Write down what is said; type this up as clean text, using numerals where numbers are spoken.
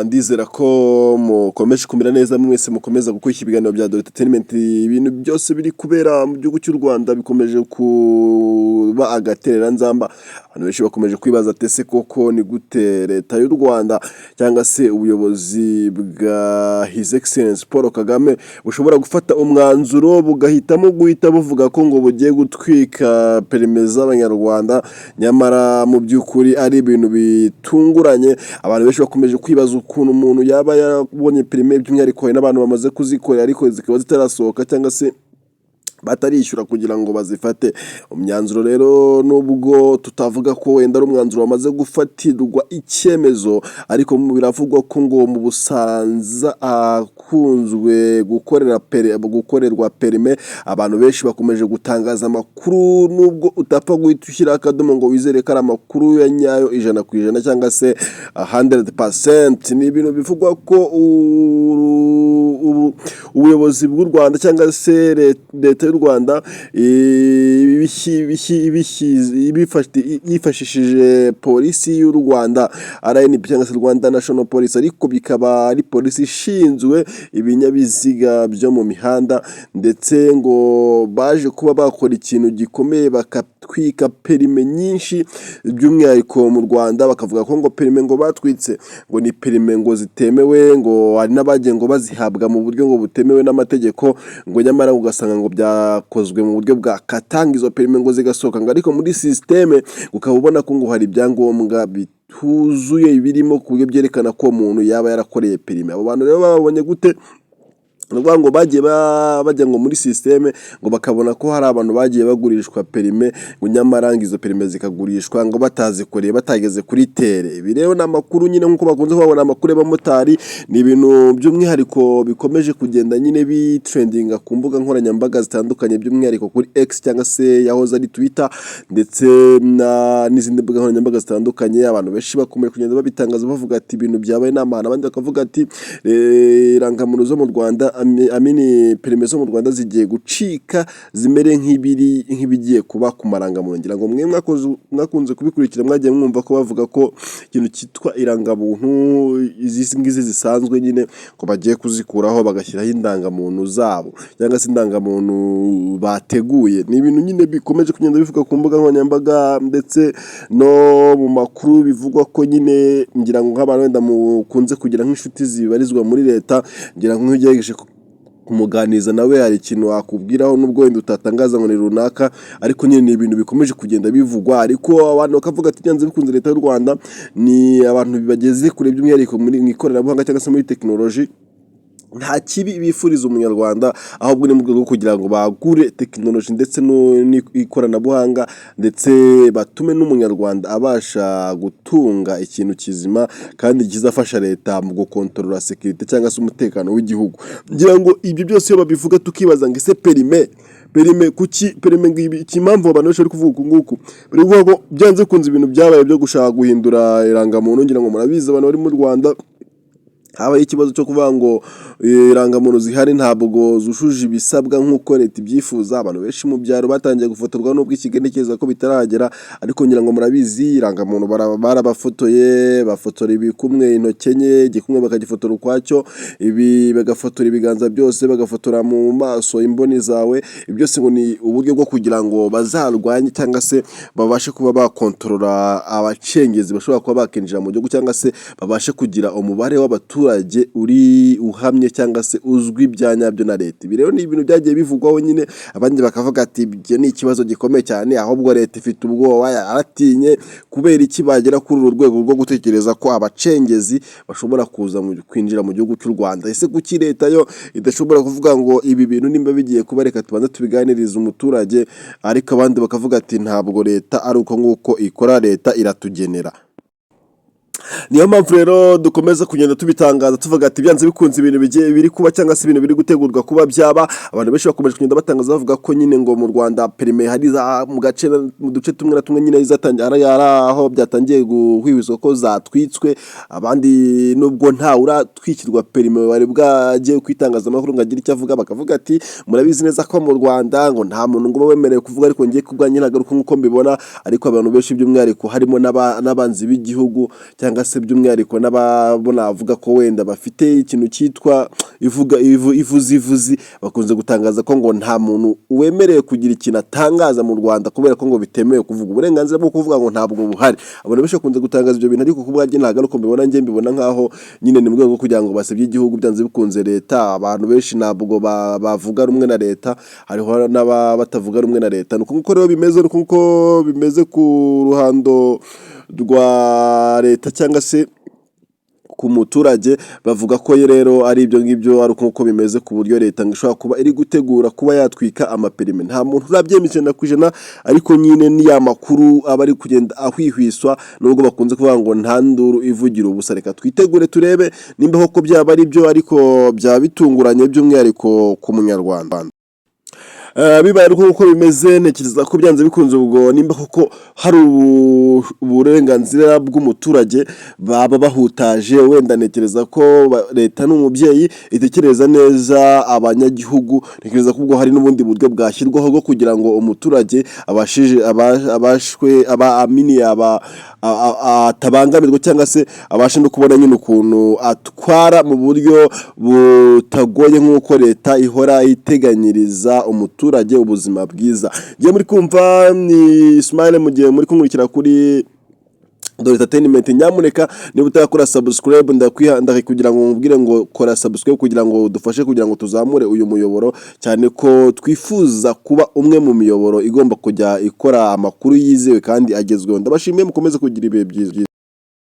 Ndizera ko mukomeje kumera neza mwese mukomeza gukurikira ibiganiro bya Dore Entertainment. Ibintu byose biri kubera mu gihugu cy'u Rwanda bikomeje kuba agatereranzamba. Abantu benshi bakomeje kwibaza ati ese koko ni gute leta y'u Rwanda cyangwa se ubuyobozi bwa His Excellence Paul Kagame bushobora gufata umwanzuro bugahitamo guhita buvuga ko ngo bugiye gutwika perime z'Abanyarwanda, nyamara mu by'ukuri ari ibintu bitunguranye. Abantu benshi bakomeje kwibaza ukuntu umuntu yaba yarabonye perime, by'umwihariko hari n'abantu bamaze kuzikorera ariko zikaba zitarasohoka cyangwa se batarishyura kugira ngo bazifate. Umwanzuro rero nubwo tutavuga ko wenda ari umwanzuro wamaze gufatirwa icyemezo, ariko biravugwa ko ngo mu Busanza akunzwe gukorerwa perime, abantu benshi bakomeje gutangaza amakuru nubwo utapfa guhita ushyiraho akadomo ngo wizere ko ari amakuru ya nyayo 100% cyangwa se 100%. Ni ibintu bivugwa ko ubuyobozi bw'u Rwanda cyangwa se leta y'u Rwanda yifashishije polisi y'u Rwanda RNP cyangwa se Rwanda National Police, ariko bikaba ari polisi ishinzwe ibinyabiziga byo mu mihanda, ndetse ngo baje kuba bakora ikintu gikomeye bakatwika perime nyinshi, by'umwihariko mu Rwanda bakavuga ko ngo perime ngo batwitse ngo ni perime ngo zitemewe, ngo hari n'abagiye ngo bazihabwa mu buryo ngo butemewe n'amategeko, ngo nyamara ugasanga ngo byakozwe mu buryo bwa katanga izo perime ngo zigasohoka, ngo ariko muri systeme ukaba ubona ko ngo hari ibyangombwa bituzuye birimo ku buryo byerekana ko umuntu yaba yarakoreye perime. Abo bantu rero babonye gute? Nukuvuga ngo bagiye bajya ngo muri systeme ngo bakabona ko hari abantu bagiye bagurishwa perime, ngo nyamara izo perime zikagurishwa ngo batazikoreye batageze kuri tere. Ibi rero ni amakuru nyine nk'uko bakunze kubabona amakuru y'abamotari, ni ibintu by'umwihariko bikomeje kugenda nyine bitrendinga ku mbuga nkoranyambaga zitandukanye, by'umwihariko kuri X cyangwa se yahoze ari Twitter, ndetse n'izindi mbuga nkoranyambaga zitandukanye. Abantu benshi bakomeje kugenda babitangaza bavuga ati ibintu byabaye n'amahane, abandi bakavuga ati irangamuntu zo mu Rwanda perime zo mu Rwanda zigiye gucika zimere nk'ibigiye kuba ku marangamuntu. Ngira ngo mwe mwakunze kubikurikira mwagiye mwumva ko bavuga ko ikintu cyitwa irangamuntu izi ngizi zisanzwe nyine ko bagiye kuzikuraho bagashyiraho indangamuntu zabo cyangwa se indangamuntu bateguye. Ni ibintu nyine bikomeje kugenda bivuga ku mbuga nkoranyambaga ndetse no mu makuru, bivugwa ko nyine ngira ngo nk'abantu wenda mukunze kugira nk'inshuti zibarizwa muri leta, ngira ngo nk'ugerageje kumuganiza nawe hari ikintu wakubwiraho nubwo wenda utatangaza ngo ni runaka, ariko nyine ni ibintu bikomeje kugenda bivugwa. Ariko abantu bakavuga ati byanze bikunze leta y'u Rwanda ni abantu bageze kure, by'umwihariko mu ikoranabuhanga cyangwa se muri tekinoloji. Nta kibi bifuriza umunyarwanda, ahubwo ni mu rwego rwo kugira ngo bagure tekinoloji ndetse n'ikoranabuhanga, ndetse batume n'umunyarwanda abasha gutunga ikintu kizima kandi kizafasha leta mu gukontorora sekirite cyangwa se umutekano w'igihugu. Ngira ngo ibyo byose iyo babivuga tukibaza ngo ese perime kuki perime impamvu abantu benshi bari kuvuga uku nguku, bari kuvuga ko byanze kunze ibintu byabaye byo gushaka guhindura irangamuntu. Ngira ngo murabizi abantu bari mu Rwanda habaye ikibazo cyo kuvuga ngo irangamuntu zihari ntabwo zushuje ibisabwa nk'uko leta ibyifuza. Abantu benshi mu byaro batangiye gufotorwa n'ubwo ikigenekereza ko bitaragera, ariko ngira ngo murabizi irangamuntu barabafotoye, bafotora ibikumwe, intoki enye, igikumwe bakagifotora ukwacyo, ibi bagafotora ibiganza byose, bagafotora mu maso, imboni zawe. Ibi byose ngo ni uburyo bwo kugira ngo bazarwanye cyangwa se babashe kuba bakontorora abacengezi bashobora kuba bakinjira mu gihugu, cyangwa se babashe kugira umubare w'abaturage uri uhamye cyangwa se uzwi bya nyabyo na leta. Ibi rero ni ibintu byagiye bivugwaho nyine, abandi bakavuga ati ibyo ni ikibazo gikomeye cyane, ahubwo leta ifite ubwoba, yaratinye kubera iki bagera kuri uru rwego rwo gutekereza ko abacengezi bashobora kwinjira mu gihugu cy'u Rwanda. Ese kuki leta yo idashobora kuvuga ngo ibi bintu nimba bigiye kuba reka tubanze tubiganiriza umuturage, ariko abandi bakavuga ati ntabwo leta ari uko nguko ikora, leta iratugenera. Niyo mpamvu rero dukomeza kugenda tubitangaza tuvuga ati byanze bikunze ibintu biri kuba cyangwa se ibintu biri gutegurwa kuba byaba. Abantu benshi bakomeje kugenda batangaza bavuga ko nyine ngo mu Rwanda perime hari mu duce tumwe na tumwe nyine zatangiye aho byatangiye guhwihwiswa ko zatwitswe, abandi nubwo nta uratwikirwa perime bari bwagiye kwitangaza amakuru ngo agire icyo avuga, bakavuga ati murabizi neza ko mu Rwanda ngo nta muntu ngo wemerewe kuvuga, ariko ngiye kubwanya nagaruka nk'uko mbibona. Ariko abantu benshi by'umwihariko harimo n'abanzi b'igihugu cyangwa cyangwa se by'umwihariko n'ababona avuga ko wenda bafite ikintu cyitwa ivuzi bakunze gutangaza ko ngo nta muntu wemerewe kugira ikintu atangaza mu Rwanda kubera ko ngo bitemewe kuvuga, uburenganzira bwo kuvuga ngo ntabwo buhari. Abantu benshi bakunze gutangaza ibyo bintu, ariko kubwanjye ntabwo ari uko mbibona. Njye mbibona nkaho nyine ni mu rwego rwo kugira ngo basebye igihugu byanze bikunze leta. Abantu benshi ntabwo bavuga rumwe na leta, hariho n'abatavuga rumwe na leta. Nuko nguko rero bimeze ku ruhando rwa leta cyangwa se ku muturage, bavuga ko rero ari ibyo ngibyo, ari uko bimeze ku buryo leta ishobora kuba iri gutegura kuba yatwika amaperime. Nta muntu urabyemeza 100%, ariko nyine ni ya makuru aba ari kugenda ahwihwiswa, nubwo bakunze kuvuga ngo nta nduru ivugira ubusa. Reka twitegure turebe nimba koko byaba ari byo, ariko byaba bitunguranye by'umwihariko ku munyarwanda. Bibaye uko bimeze, ntekereza ko byanze bikunze ubwo nimba koko hari uburenganzira bw'umuturage baba bahutaje, wenda ntekereza ko leta n'umubyeyi itekereza neza abanyagihugu. Ntekereza ko ubwo hari n'ubundi buryo bwashyirwaho bwo kugira ngo umuturage atabangamirwa cyangwa se abashe no kubona nyine ukuntu atwara mu buryo butagoye, nk'uko leta ihora iteganyiriza umuturage ubuzima bwiza. Ngiye muri kumva ni Ismail, mu gihe muri kunkurikira kuri Dore Entertainment. Nyamuneka niba utakora subscribe, ndakwihandaye kugira ngo mubwire ngo kora subscribe kugira ngo dufashe kugira ngo tuzamure uyu muyoboro, cyane ko twifuza kuba umwe mu miyoboro igomba kujya ikora amakuru yizewe kandi agezweho. Ndabashimiye, mukomeze kugira ibihe byiza.